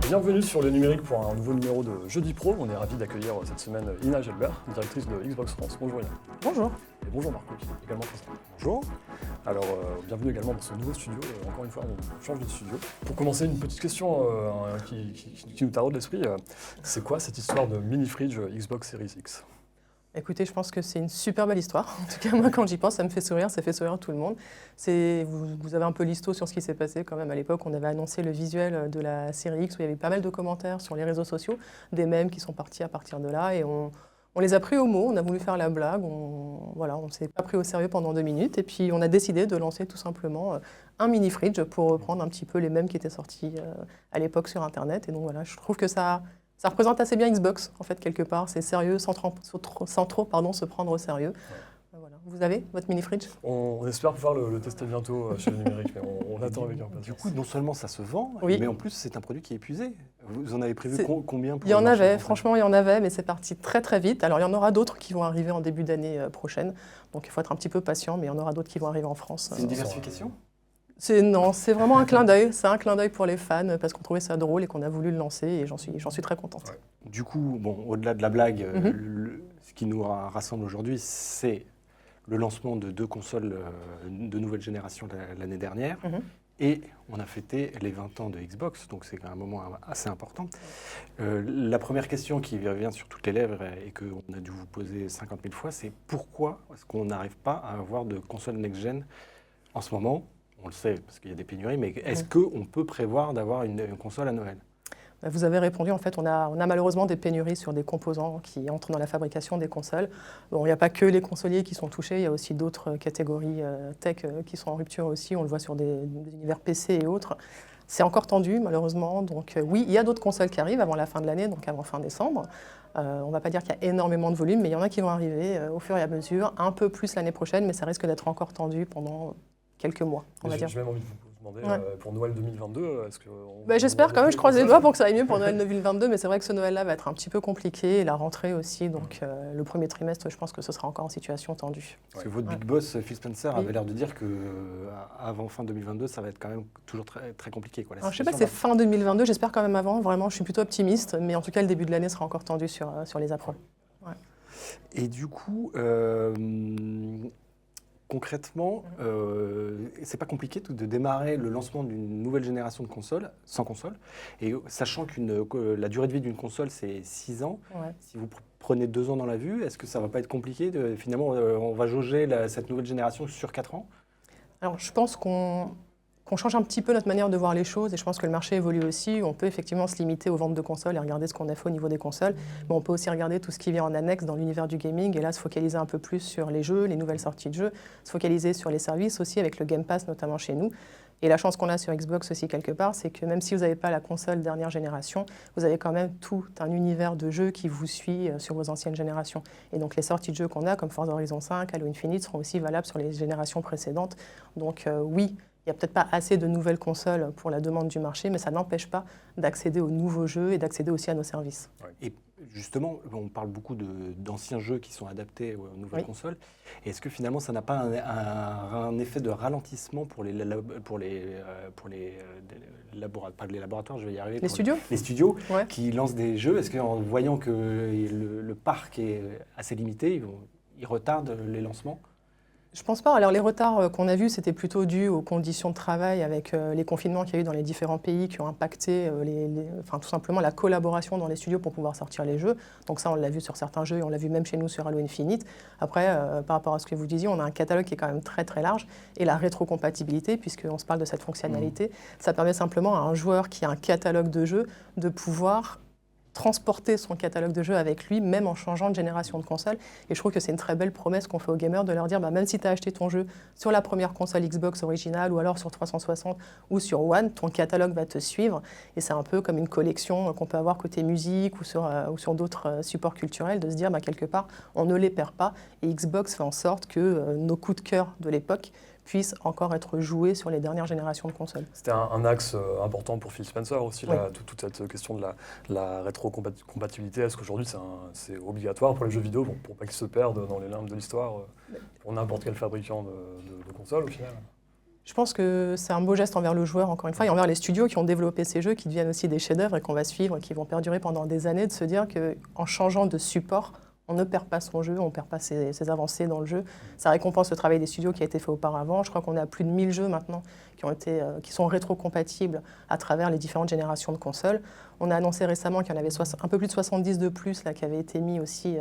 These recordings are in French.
Bienvenue sur le numérique pour un nouveau numéro de Jeudi Pro. On est ravis d'accueillir cette semaine Ina Gelbert, directrice de Xbox France. Bonjour Ina. Bonjour. Et bonjour Marco, qui est également présent. Bonjour. Alors, bienvenue également dans ce nouveau studio. Encore une fois, on change de studio. Pour commencer, une petite question qui nous taraude l'esprit. C'est quoi cette histoire de mini-fridge Xbox Series X ? Écoutez, je pense que c'est une super belle histoire. En tout cas, moi, quand j'y pense, ça me fait sourire, ça fait sourire tout le monde. Vous avez un peu l'histo sur ce qui s'est passé quand même à l'époque. On avait annoncé le visuel de la série X où il y avait pas mal de commentaires sur les réseaux sociaux, des mèmes qui sont partis à partir de là et on les a pris au mot, on a voulu faire la blague, on ne s'est pas pris au sérieux pendant 2 minutes et puis on a décidé de lancer tout simplement un mini-fridge pour reprendre un petit peu les mèmes qui étaient sortis à l'époque sur Internet. Et donc voilà, je trouve que ça représente assez bien Xbox, en fait, quelque part. C'est sérieux, sans trop se prendre au sérieux. Ouais. Voilà. Vous avez votre mini-fridge ? On espère pouvoir le tester bientôt chez le numérique, mais on attend avec impatience. Du coup, non seulement ça se vend, Oui. mais en plus, c'est un produit qui est épuisé. Vous en avez prévu combien pour Il y en le marché avait, français ? franchement, il y en avait, mais c'est parti très très vite. Alors, il y en aura d'autres qui vont arriver en début d'année prochaine. Donc, il faut être un petit peu patient, mais il y en aura d'autres qui vont arriver en France. C'est une diversification ? Non, c'est vraiment un clin d'œil. C'est un clin d'œil pour les fans parce qu'on trouvait ça drôle et qu'on a voulu le lancer et j'en suis très contente. Ouais. Du coup, bon, au-delà de la blague, ce qui nous rassemble aujourd'hui, c'est le lancement de 2 consoles de nouvelle génération l'année dernière. Et on a fêté les 20 ans de Xbox, donc c'est un moment assez important. La première question qui revient sur toutes les lèvres et qu'on a dû vous poser 50 000 fois, c'est pourquoi est-ce qu'on n'arrive pas à avoir de console next-gen en ce moment ? On le sait parce qu'il y a des pénuries, mais est-ce qu'on peut prévoir d'avoir une console à Noël ? Vous avez répondu, en fait, on a malheureusement des pénuries sur des composants qui entrent dans la fabrication des consoles. Bon, il n'y a pas que les consoliers qui sont touchés, il y a aussi d'autres catégories tech qui sont en rupture aussi, on le voit sur des univers PC et autres. C'est encore tendu, malheureusement, donc oui, il y a d'autres consoles qui arrivent avant la fin de l'année, donc avant fin décembre. On ne va pas dire qu'il y a énormément de volume, mais il y en a qui vont arriver au fur et à mesure, un peu plus l'année prochaine, mais ça risque d'être encore tendu pendant quelques mois, on va dire. J'ai même envie de vous demander, pour Noël 2022, est-ce que... J'espère quand même, je croise les doigts pour que ça aille mieux pour Noël 2022, mais c'est vrai que ce Noël-là va être un petit peu compliqué, et la rentrée aussi, donc le premier trimestre, je pense que ce sera encore en situation tendue. Parce que votre big boss, Phil Spencer, avait l'air de dire qu'avant fin 2022, ça va être quand même toujours très, très compliqué. Quoi. Alors, je ne sais pas si c'est fin 2022, j'espère quand même avant, vraiment, je suis plutôt optimiste, mais en tout cas, le début de l'année sera encore tendu sur les approches. Ouais. Et du coup... concrètement, c'est pas compliqué de démarrer le lancement d'une nouvelle génération de consoles, sans console, et sachant que la durée de vie d'une console, c'est 6 ans. Ouais. Si vous prenez 2 ans dans la vue, est-ce que ça va pas être compliqué finalement, on va jauger cette nouvelle génération sur 4 ans ? Alors, je pense qu'on change un petit peu notre manière de voir les choses et je pense que le marché évolue aussi. On peut effectivement se limiter aux ventes de consoles et regarder ce qu'on a fait au niveau des consoles, mais on peut aussi regarder tout ce qui vient en annexe dans l'univers du gaming et là se focaliser un peu plus sur les jeux, les nouvelles sorties de jeux, se focaliser sur les services aussi avec le Game Pass notamment chez nous. Et la chance qu'on a sur Xbox aussi quelque part, c'est que même si vous n'avez pas la console dernière génération, vous avez quand même tout un univers de jeux qui vous suit sur vos anciennes générations. Et donc les sorties de jeux qu'on a, comme Forza Horizon 5, Halo Infinite, seront aussi valables sur les générations précédentes. Donc oui, il n'y a peut-être pas assez de nouvelles consoles pour la demande du marché, mais ça n'empêche pas d'accéder aux nouveaux jeux et d'accéder aussi à nos services. Et justement, on parle beaucoup d'anciens jeux qui sont adaptés aux nouvelles consoles. Est-ce que finalement, ça n'a pas un effet de ralentissement pour les laboratoires, je vais y arriver. Les studios qui lancent des jeux. Est-ce qu'en voyant que le parc est assez limité, ils retardent les lancements ? Je pense pas. Alors les retards qu'on a vus, c'était plutôt dû aux conditions de travail avec les confinements qu'il y a eu dans les différents pays qui ont impacté tout simplement la collaboration dans les studios pour pouvoir sortir les jeux. Donc ça, on l'a vu sur certains jeux et on l'a vu même chez nous sur Halo Infinite. Après, par rapport à ce que vous disiez, on a un catalogue qui est quand même très très large et la rétrocompatibilité, puisqu'on se parle de cette fonctionnalité, ça permet simplement à un joueur qui a un catalogue de jeux de pouvoir transporter son catalogue de jeux avec lui, même en changeant de génération de console. Et je trouve que c'est une très belle promesse qu'on fait aux gamers de leur dire, même si tu as acheté ton jeu sur la première console Xbox originale ou alors sur 360 ou sur One, ton catalogue va te suivre. Et c'est un peu comme une collection qu'on peut avoir côté musique ou sur d'autres supports culturels, de se dire, quelque part, on ne les perd pas. Et Xbox fait en sorte que nos coups de cœur de l'époque puissent encore être joués sur les dernières générations de consoles. C'était un axe important pour Phil Spencer aussi, toute cette question de la rétrocompatibilité. Est-ce qu'aujourd'hui c'est obligatoire pour les jeux vidéo pour pas qu'ils se perdent dans les limbes de l'histoire pour n'importe quel fabricant de console au final ? Je pense que c'est un beau geste envers le joueur, encore une fois, et envers les studios qui ont développé ces jeux, qui deviennent aussi des chefs-d'œuvre et qu'on va suivre, qui vont perdurer pendant des années, de se dire qu'en changeant de support, on ne perd pas son jeu, on ne perd pas ses avancées dans le jeu. Ça récompense le travail des studios qui a été fait auparavant. Je crois qu'on a plus de 1000 jeux maintenant qui sont rétrocompatibles à travers les différentes générations de consoles. On a annoncé récemment qu'il y en avait un peu plus de 70 de plus là, qui avaient été mis aussi,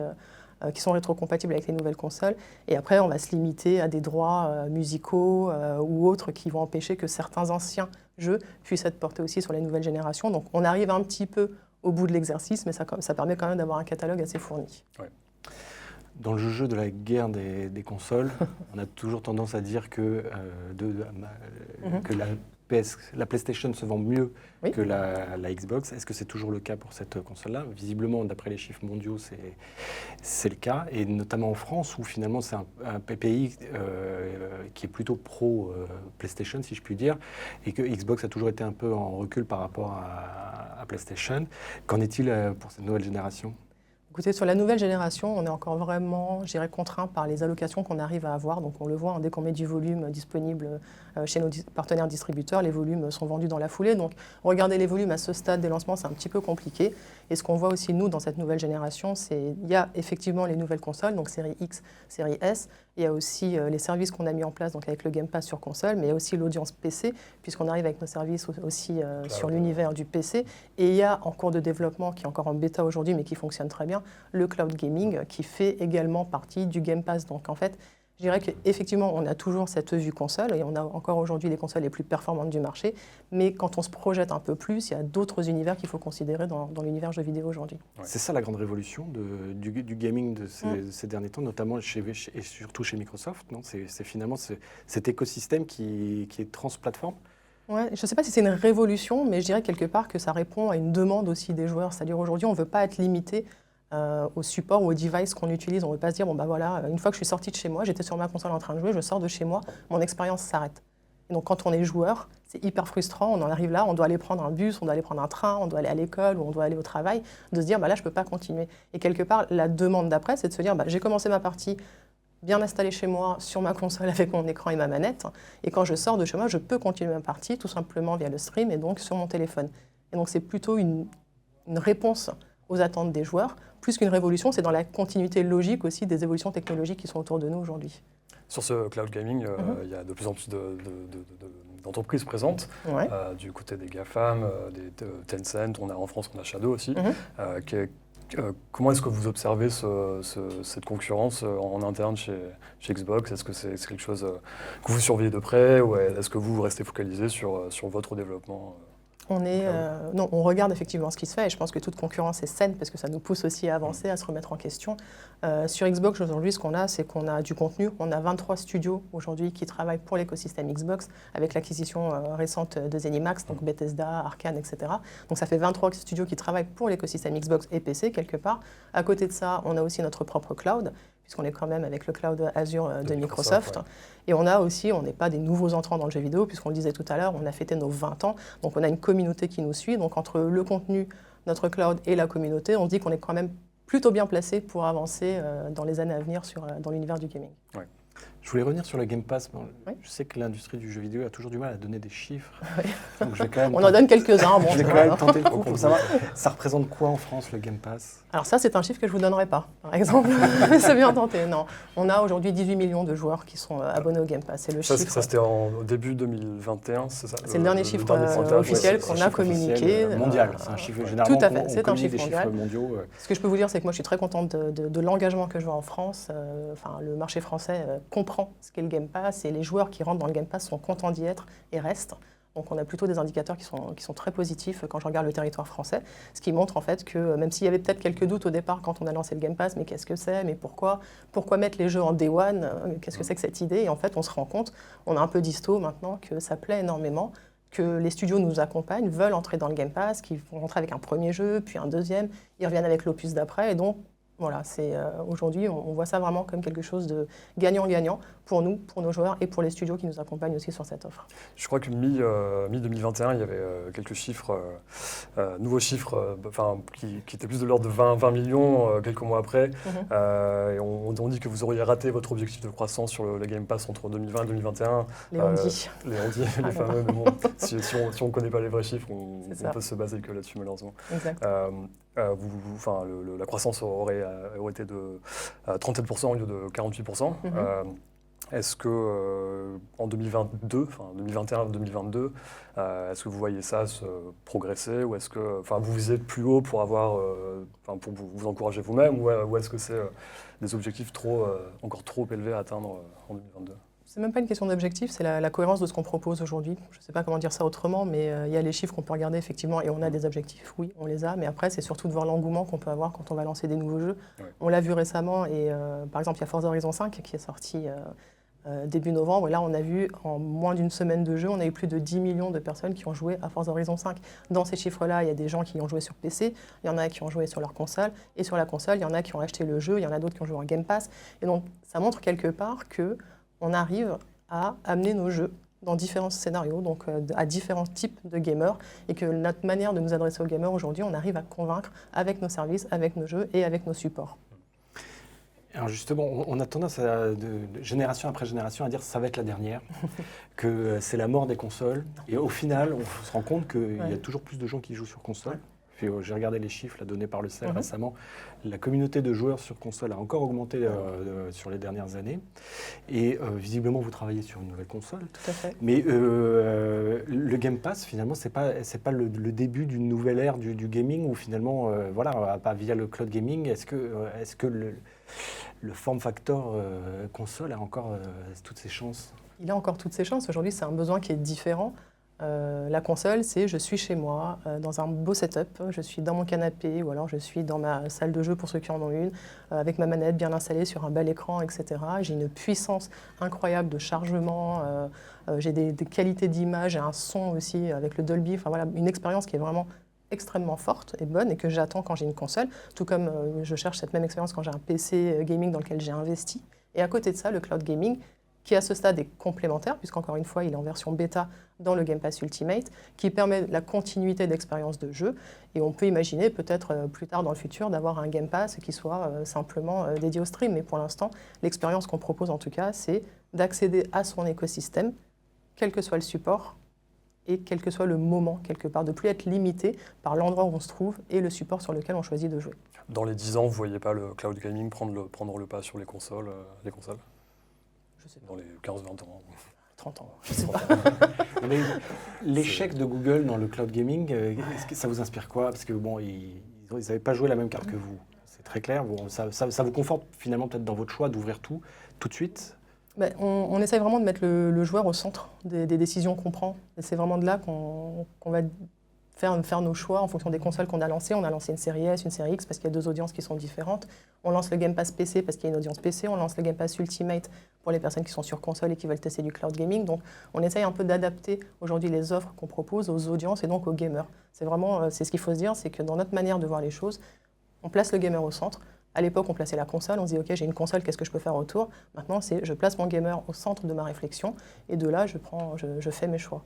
qui sont rétrocompatibles avec les nouvelles consoles. Et après, on va se limiter à des droits musicaux ou autres qui vont empêcher que certains anciens jeux puissent être portés aussi sur les nouvelles générations. Donc on arrive un petit peu au bout de l'exercice, mais ça permet quand même d'avoir un catalogue assez fourni. Ouais. Dans le jeu de la guerre des consoles, on a toujours tendance à dire que la PlayStation se vend mieux que la Xbox. Est-ce que c'est toujours le cas pour cette console-là? Visiblement, d'après les chiffres mondiaux, c'est le cas. Et notamment en France, où finalement c'est un pays qui est plutôt pro PlayStation, si je puis dire, et que Xbox a toujours été un peu en recul par rapport à PlayStation. Qu'en est-il pour cette nouvelle génération? Écoutez, sur la nouvelle génération, on est encore vraiment, je dirais, contraint par les allocations qu'on arrive à avoir. Donc on le voit, dès qu'on met du volume disponible chez nos partenaires distributeurs, les volumes sont vendus dans la foulée. Donc regarder les volumes à ce stade des lancements, c'est un petit peu compliqué. Et ce qu'on voit aussi, nous, dans cette nouvelle génération, il y a effectivement les nouvelles consoles, donc série X, série S. Il y a aussi les services qu'on a mis en place donc avec le Game Pass sur console, mais il y a aussi l'audience PC, puisqu'on arrive avec nos services aussi sur l'univers du PC. Et il y a en cours de développement, qui est encore en bêta aujourd'hui, mais qui fonctionne très bien, le cloud gaming, qui fait également partie du Game Pass. Donc en fait, je dirais qu'effectivement, on a toujours cette vue console, et on a encore aujourd'hui les consoles les plus performantes du marché, mais quand on se projette un peu plus, il y a d'autres univers qu'il faut considérer dans l'univers jeux vidéo aujourd'hui. Ouais. C'est ça la grande révolution du gaming de ces derniers temps, notamment et surtout chez Microsoft, non? C'est finalement cet écosystème qui est trans-plateforme. Ouais, je ne sais pas si c'est une révolution, mais je dirais quelque part que ça répond à une demande aussi des joueurs. C'est-à-dire aujourd'hui, on ne veut pas être limité au support ou au device qu'on utilise. On ne veut pas se dire, bon bah voilà, une fois que je suis sortie de chez moi, j'étais sur ma console en train de jouer, je sors de chez moi, mon expérience s'arrête. Et donc quand on est joueur, c'est hyper frustrant, on en arrive là, on doit aller prendre un bus, on doit aller prendre un train, on doit aller à l'école ou on doit aller au travail, de se dire, bah là je ne peux pas continuer. Et quelque part, la demande d'après, c'est de se dire, bah, j'ai commencé ma partie bien installée chez moi, sur ma console avec mon écran et ma manette, et quand je sors de chez moi, je peux continuer ma partie tout simplement via le stream et donc sur mon téléphone. Et donc c'est plutôt une réponse aux attentes des joueurs, plus qu'une révolution, c'est dans la continuité logique aussi des évolutions technologiques qui sont autour de nous aujourd'hui. Sur ce cloud gaming, il y a de plus en plus d'entreprises présentes, du côté des GAFAM, des Tencent, en France on a Shadow aussi. Comment est-ce que vous observez cette concurrence en interne chez Xbox? Est-ce que c'est quelque chose que vous surveillez de près, ou est-ce que vous restez focalisé sur votre développement? Non, on regarde effectivement ce qui se fait, et je pense que toute concurrence est saine parce que ça nous pousse aussi à avancer, à se remettre en question. Sur Xbox, aujourd'hui, ce qu'on a, c'est qu'on a du contenu. On a 23 studios aujourd'hui qui travaillent pour l'écosystème Xbox, avec l'acquisition récente de ZeniMax, donc Bethesda, Arkane, etc. Donc ça fait 23 studios qui travaillent pour l'écosystème Xbox et PC, quelque part. À côté de ça, on a aussi notre propre cloud, puisqu'on est quand même avec le cloud Azure de Microsoft. Ouais. Et on a aussi, on n'est pas des nouveaux entrants dans le jeu vidéo, puisqu'on le disait tout à l'heure, on a fêté nos 20 ans, donc on a une communauté qui nous suit. Donc entre le contenu, notre cloud et la communauté, on se dit qu'on est quand même plutôt bien placé pour avancer dans les années à venir dans l'univers du gaming. Ouais. Je voulais revenir sur le Game Pass. Je sais que l'industrie du jeu vidéo a toujours du mal à donner des chiffres. Oui. Donc je vais quand même on en donne quelques-uns. Je vais quand même tenter le coup pour savoir, ça représente quoi en France, le Game Pass? Alors ça, c'est un chiffre que je ne vous donnerai pas, par exemple. C'est bien tenté. Non. On a aujourd'hui 18 millions de joueurs qui sont abonnés au Game Pass. C'est le chiffre. Ça, c'était au début 2021, c'est ça? C'est le dernier chiffre officiel qu'on a communiqué. Mondial, c'est un chiffre généralement. Tout à fait, c'est un chiffre mondial. Mondiaux. Ce que je peux vous dire, c'est que moi, je suis très contente de l'engagement que je vois en France. Le marché français comprend ce qu'est le Game Pass, et les joueurs qui rentrent dans le Game Pass sont contents d'y être et restent. Donc on a plutôt des indicateurs qui sont très positifs quand je regarde le territoire français, ce qui montre en fait que même s'il y avait peut-être quelques doutes au départ quand on a lancé le Game Pass, mais qu'est-ce que c'est, mais pourquoi mettre les jeux en Day One, qu'est-ce que c'est que cette idée? Et en fait on se rend compte, on a un peu d'histo maintenant, que ça plaît énormément, que les studios nous accompagnent, veulent entrer dans le Game Pass, qu'ils vont rentrer avec un premier jeu, puis un deuxième, ils reviennent avec l'opus d'après, et donc Voilà, aujourd'hui, on voit ça vraiment comme quelque chose de gagnant-gagnant pour nous, pour nos joueurs et pour les studios qui nous accompagnent aussi sur cette offre. Je crois que mi-2021, il y avait quelques chiffres, nouveaux chiffres, qui étaient plus de l'ordre de 20 millions quelques mois après. Et on dit que vous auriez raté votre objectif de croissance sur le Game Pass entre 2020 et 2021. Les ondis. Les fameux, mais bon, si on ne connaît pas les vrais chiffres, on peut se baser que là-dessus malheureusement. Exact. La croissance aurait été de 37% au lieu de 48%. Est-ce que en 2021-2022, est-ce que vous voyez ça se progresser ou est-ce que vous êtes plus haut pour pour vous encourager vous-même ou est-ce que c'est des objectifs encore trop élevés à atteindre en 2022? C'est même pas une question d'objectif, c'est la cohérence de ce qu'on propose aujourd'hui. Je ne sais pas comment dire ça autrement, mais il y a les chiffres qu'on peut regarder effectivement et on a des objectifs, oui, on les a, mais après c'est surtout de voir l'engouement qu'on peut avoir quand on va lancer des nouveaux jeux. Ouais. On l'a vu récemment et par exemple il y a Forza Horizon 5 qui est sorti début novembre et là on a vu en moins d'une semaine de jeu, on a eu plus de 10 millions de personnes qui ont joué à Forza Horizon 5. Dans ces chiffres-là, il y a des gens qui ont joué sur PC, il y en a qui ont joué sur leur console et sur la console, il y en a qui ont acheté le jeu, il y en a d'autres qui ont joué en Game Pass. Et donc ça montre quelque part que on arrive à amener nos jeux dans différents scénarios, donc à différents types de gamers, et que notre manière de nous adresser aux gamers aujourd'hui, on arrive à convaincre avec nos services, avec nos jeux et avec nos supports. Alors justement, on a tendance de génération après génération à dire que ça va être la dernière, que c'est la mort des consoles, et au final, on se rend compte qu'il y a toujours plus de gens qui jouent sur console. J'ai regardé les chiffres donnés par le CEL récemment. La communauté de joueurs sur console a encore augmenté sur les dernières années. Et visiblement, vous travaillez sur une nouvelle console. Tout à fait. Mais le Game Pass, finalement, c'est pas le début d'une nouvelle ère du gaming où finalement, pas via le cloud gaming, est-ce que le form factor console a encore toutes ses chances? Il a encore toutes ses chances. Aujourd'hui, c'est un besoin qui est différent. La console, c'est je suis chez moi, dans un beau setup, je suis dans mon canapé ou alors je suis dans ma salle de jeu pour ceux qui en ont une, avec ma manette bien installée sur un bel écran, etc. J'ai une puissance incroyable de chargement, j'ai des qualités d'image et un son aussi avec le Dolby, une expérience qui est vraiment extrêmement forte et bonne et que j'attends quand j'ai une console, tout comme je cherche cette même expérience quand j'ai un PC gaming dans lequel j'ai investi. Et à côté de ça, le cloud gaming, qui à ce stade est complémentaire, puisqu'encore une fois, il est en version bêta dans le Game Pass Ultimate, qui permet la continuité d'expérience de jeu. Et on peut imaginer peut-être plus tard dans le futur d'avoir un Game Pass qui soit simplement dédié au stream. Mais pour l'instant, l'expérience qu'on propose en tout cas, c'est d'accéder à son écosystème, quel que soit le support et quel que soit le moment, quelque part, de ne plus être limité par l'endroit où on se trouve et le support sur lequel on choisit de jouer. Dans les 10 ans, vous ne voyez pas le cloud gaming prendre le pas sur les consoles Je sais pas. Dans les 15-20 ans. 30 ans, je sais pas. L'échec de Google dans le cloud gaming, est-ce que ça vous inspire quoi? Parce que bon, ils n'avaient pas joué la même carte que vous. C'est très clair. Bon, ça vous conforte finalement peut-être dans votre choix d'ouvrir tout de suite? On essaye vraiment de mettre le joueur au centre des décisions qu'on prend. Et c'est vraiment de là qu'on va faire nos choix en fonction des consoles qu'on a lancées. On a lancé une série S, une série X parce qu'il y a deux audiences qui sont différentes. On lance le Game Pass PC parce qu'il y a une audience PC. On lance le Game Pass Ultimate pour les personnes qui sont sur console et qui veulent tester du cloud gaming. Donc on essaye un peu d'adapter aujourd'hui les offres qu'on propose aux audiences et donc aux gamers. C'est ce qu'il faut se dire, c'est que dans notre manière de voir les choses, on place le gamer au centre. À l'époque, on plaçait la console, on se dit « Ok, j'ai une console, qu'est-ce que je peux faire autour ?» Maintenant, c'est je place mon gamer au centre de ma réflexion et de là, je fais mes choix.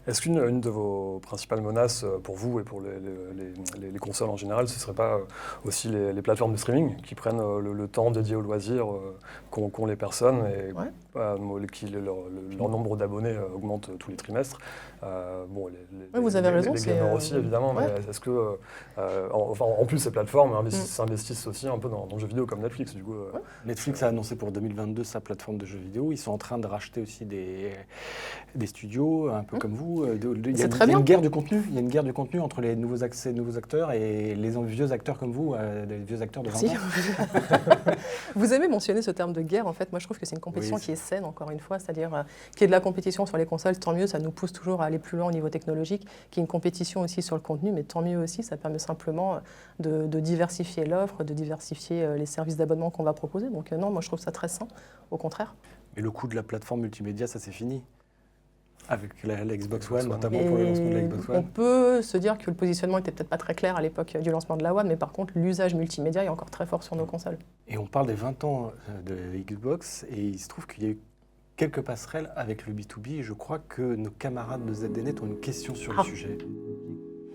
Est-ce qu'une de vos principales menaces pour vous et pour les consoles en général, ce ne serait pas aussi les plateformes de streaming qui prennent le temps dédié aux loisirs qu'ont les personnes et leur nombre d'abonnés augmente tous les trimestres? Vous avez raison. Les gamers aussi, évidemment, mais est-ce que... en plus, ces plateformes s'investissent aussi un peu dans le jeu vidéo comme Netflix, du coup. Netflix a annoncé pour 2022 sa plateforme de jeux vidéo. Ils sont en train de racheter aussi des studios, un peu comme vous. Il y a une guerre du contenu. Il y a une guerre du contenu entre les nouveaux acteurs et les vieux acteurs comme vous, les vieux acteurs de 20 ans. Vous aimez mentionner ce terme de guerre. En fait, moi, je trouve que c'est une compétition qui est saine, encore une fois. C'est-à-dire qu'il y ait de la compétition sur les consoles, tant mieux. Ça nous pousse toujours à aller plus loin au niveau technologique. Qu'il y ait une compétition aussi sur le contenu, mais tant mieux aussi. Ça permet simplement de diversifier l'offre, de diversifier les services d'abonnement qu'on va proposer. Donc non, moi, je trouve ça très sain, au contraire. Mais le coût de la plateforme multimédia, ça, c'est fini. Avec la Xbox One, notamment pour le lancement de la Xbox One. On peut se dire que le positionnement était peut-être pas très clair à l'époque du lancement de la One, mais par contre, l'usage multimédia est encore très fort sur nos consoles. Et on parle des 20 ans de Xbox, et il se trouve qu'il y a eu quelques passerelles avec le B2B. Et je crois que nos camarades de ZDNet ont une question sur le sujet.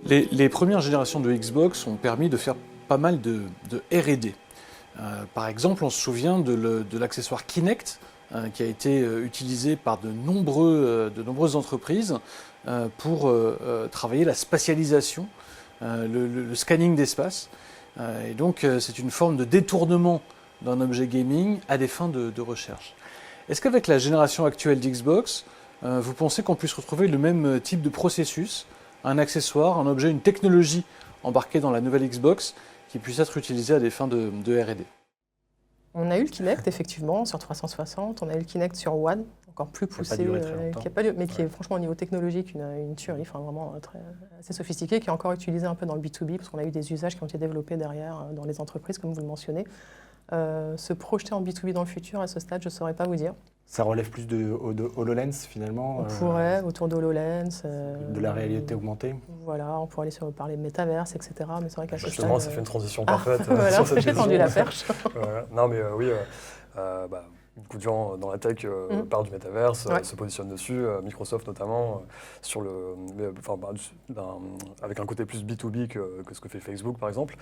Les premières générations de Xbox ont permis de faire pas mal de R&D. Par exemple, on se souvient de l'accessoire Kinect, qui a été utilisé par de nombreuses entreprises pour travailler la spatialisation, le scanning d'espace. Et donc, c'est une forme de détournement d'un objet gaming à des fins de recherche. Est-ce qu'avec la génération actuelle d'Xbox, vous pensez qu'on puisse retrouver le même type de processus, un accessoire, un objet, une technologie embarquée dans la nouvelle Xbox qui puisse être utilisée à des fins de R&D? On a eu le Kinect, effectivement, sur 360. On a eu le Kinect sur One, encore plus poussé, qui est franchement au niveau technologique une tuerie, enfin, vraiment assez sophistiqué, qui est encore utilisé un peu dans le B2B, parce qu'on a eu des usages qui ont été développés derrière dans les entreprises, comme vous le mentionnez. Se projeter en B2B dans le futur, à ce stade, je ne saurais pas vous dire. Ça relève plus de HoloLens, finalement. On pourrait, autour d'HoloLens. De la réalité augmentée. Voilà, on pourrait aller parler de métaverse, etc. Mais c'est vrai qu'à ce stade... Justement, ça fait une transition parfaite voilà, sur cette j'ai tendu la perche. Voilà. Non, mais oui, beaucoup de gens dans la tech parlent du métaverse, se positionnent dessus, Microsoft notamment, sur avec un côté plus B2B que ce que fait Facebook, par exemple.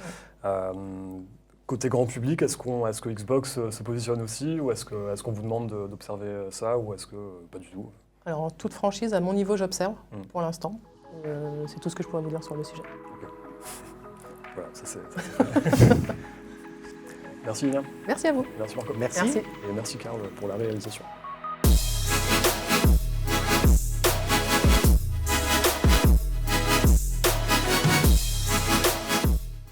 Côté grand public, est-ce que Xbox se positionne aussi, ou est-ce qu'on vous demande d'observer ça, ou est-ce que pas du tout? Alors, en toute franchise, à mon niveau, j'observe pour l'instant. C'est tout ce que je pourrais vous dire sur le sujet. Okay. Voilà, ça c'est... Merci Lilian. Merci à vous. Merci Marco. Merci. Et merci Carl pour la réalisation.